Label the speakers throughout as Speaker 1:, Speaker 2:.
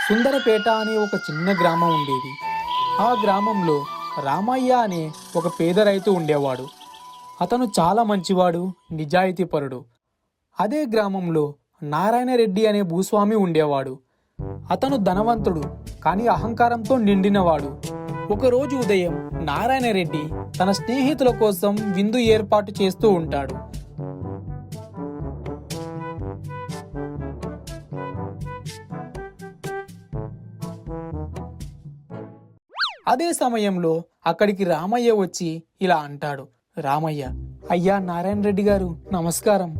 Speaker 1: సుందరపేట అనే ఒక చిన్న గ్రామం ఉండేది. ఆ గ్రామంలో రామయ్య అనే ఒక పేద రైతు ఉండేవాడు. అతను చాలా మంచివాడు, నిజాయితీపరుడు. అదే గ్రామంలో నారాయణ రెడ్డి అనే భూస్వామి ఉండేవాడు. అతను ధనవంతుడు, కానీ అహంకారంతో నిండినవాడు. ఒకరోజు ఉదయం నారాయణ రెడ్డి తన స్నేహితుల కోసం విందు ఏర్పాటు చేస్తూ ఉంటాడు. అదే సమయంలో అక్కడికి రామయ్య వచ్చి ఇలా అంటాడు. రామయ్య: అయ్యా నారాయణ రెడ్డి గారు, నమస్కారం.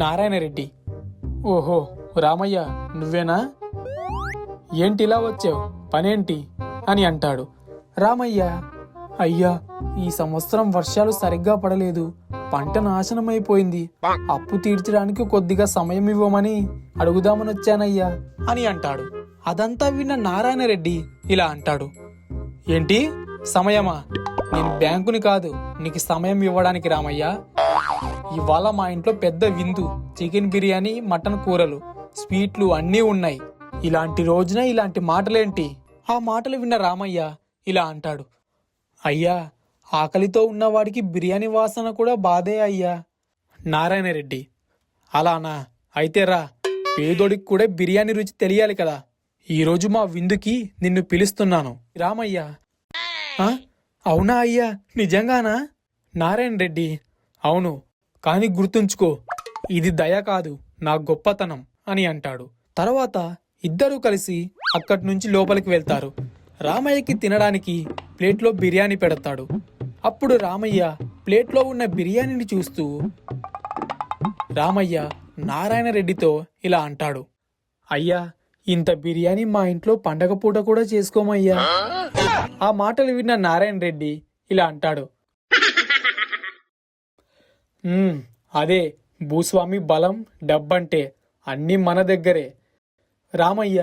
Speaker 1: నారాయణ రెడ్డి: ఓహో రామయ్య, నువ్వేనా? ఏంటి ఇలా వచ్చావు, పనేంటి అని అంటాడు. రామయ్య: అయ్యా, ఈ సంవత్సరం వర్షాలు సరిగ్గా పడలేదు, పంట నాశనమైపోయింది. అప్పు తీర్చడానికి కొద్దిగా సమయం ఇవ్వమని అడుగుదామని వచ్చానయ్యా అని అంటాడు. అదంతా విన్న నారాయణ రెడ్డి ఇలా అంటాడు. ఏంటి సమయమా? నేను బ్యాంకుని కాదు నీకు సమయం ఇవ్వడానికి రామయ్య. ఇవాళ మా ఇంట్లో పెద్ద విందు, చికెన్ బిర్యానీ, మటన్ కూరలు, స్వీట్లు అన్నీ ఉన్నాయి. ఇలాంటి రోజున ఇలాంటి మాటలేంటి? ఆ మాటలు విన్న రామయ్య ఇలా అంటాడు. అయ్యా, ఆకలితో ఉన్నవాడికి బిర్యానీ వాసన కూడా బాధే అయ్యా. నారాయణ రెడ్డి: అలానా? అయితే రా, పేదోడికి కూడా బిర్యానీ రుచి తెలియాలి కదా. ఈరోజు మా విందుకి నిన్ను పిలుస్తున్నాను. రామయ్య: అవునా అయ్యా, నిజంగానా? నారాయణ రెడ్డి: అవును, కానీ గుర్తుంచుకో, ఇది దయ కాదు, నా గొప్పతనం అని అంటాడు. తర్వాత ఇద్దరూ కలిసి అక్కడి నుంచి లోపలికి వెళ్తారు. రామయ్యకి తినడానికి ప్లేట్లో బిర్యానీ పెడతాడు. అప్పుడు రామయ్య ప్లేట్లో ఉన్న బిర్యానీని చూస్తూ రామయ్య నారాయణ రెడ్డితో ఇలా అంటాడు. అయ్యా, ఇంత బిర్యానీ మా ఇంట్లో పండగ పూట కూడా చేసుకోమయ్యా. ఆ మాటలు విన్న నారాయణ రెడ్డి ఇలా అంటాడు. అదే భూస్వామి బలం, డబ్బంటే అన్నీ మన దగ్గరే. రామయ్య: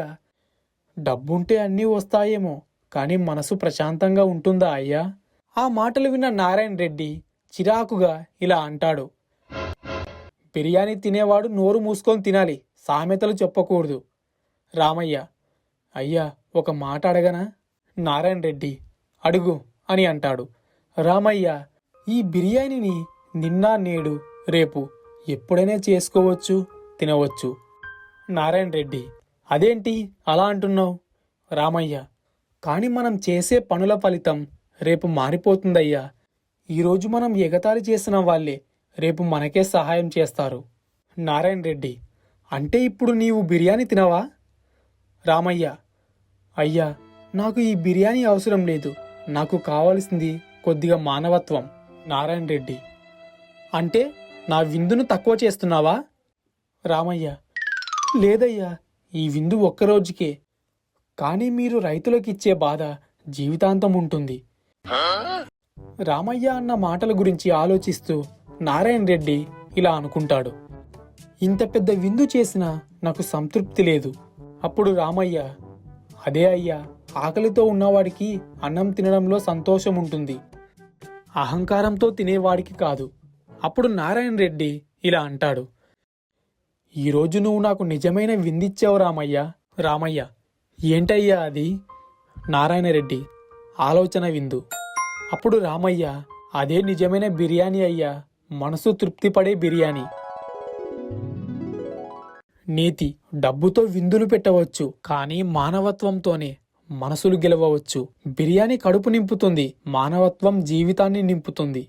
Speaker 1: డబ్బుంటే అన్నీ వస్తాయేమో, కానీ మనసు ప్రశాంతంగా ఉంటుందా అయ్యా? ఆ మాటలు విన్న నారాయణ రెడ్డి చిరాకుగా ఇలా అంటాడు. బిర్యానీ తినేవాడు నోరు మూసుకొని తినాలి, సామెతలు చెప్పకూడదు. రామయ్య: అయ్యా, ఒక మాట అడగనా? నారాయణ రెడ్డి: అడుగు అని అంటాడు. రామయ్య: ఈ బిర్యానీని నిన్న, నేడు, రేపు ఎప్పుడైనా చేసుకోవచ్చు, తినవచ్చు. నారాయణ రెడ్డి: అదేంటి అలా అంటున్నావు? రామయ్య: కానీ మనం చేసే పనుల ఫలితం రేపు మారిపోతుందయ్యా. ఈరోజు మనం ఎగతాళి చేసిన వాళ్ళే రేపు మనకే సహాయం చేస్తారు. నారాయణ రెడ్డి: అంటే ఇప్పుడు నీవు బిర్యానీ తినవా? రామయ్య: అయ్యా, నాకు ఈ బిర్యానీ అవసరం లేదు, నాకు కావాల్సింది కొద్దిగా మానవత్వం. నారాయణ రెడ్డి: అంటే నా విందును తక్కువ చేస్తున్నావా? రామయ్య: లేదయ్యా, ఈ విందు ఒక్కరోజుకే, కానీ మీరు రైతులకు ఇచ్చే బాధ జీవితాంతం ఉంటుంది. రామయ్య అన్న మాటల గురించి ఆలోచిస్తూ నారాయణ రెడ్డి ఇలా అనుకుంటాడు. ఇంత పెద్ద విందు చేసినా నాకు సంతృప్తి లేదు. అప్పుడు రామయ్య: అదే అయ్యా, ఆకలితో ఉన్నవాడికి అన్నం తినడంలో సంతోషం ఉంటుంది, అహంకారంతో తినేవాడికి కాదు. అప్పుడు నారాయణ రెడ్డి ఇలా అంటాడు. ఈరోజు నువ్వు నాకు నిజమైన విందిచ్చావు రామయ్య. రామయ్య: ఏంటయ్యా అది? నారాయణ రెడ్డి: ఆలోచన విందు. అప్పుడు రామయ్య: అదే నిజమైన బిర్యానీ అయ్యా, మనసు తృప్తిపడే బిర్యానీ. నీతి: డబ్బుతో విందులు పెట్టవచ్చు, కానీ మానవత్వంతోనే మనసులు గెలవవచ్చు. బిర్యానీ కడుపు నింపుతుంది, మానవత్వం జీవితాన్ని నింపుతుంది.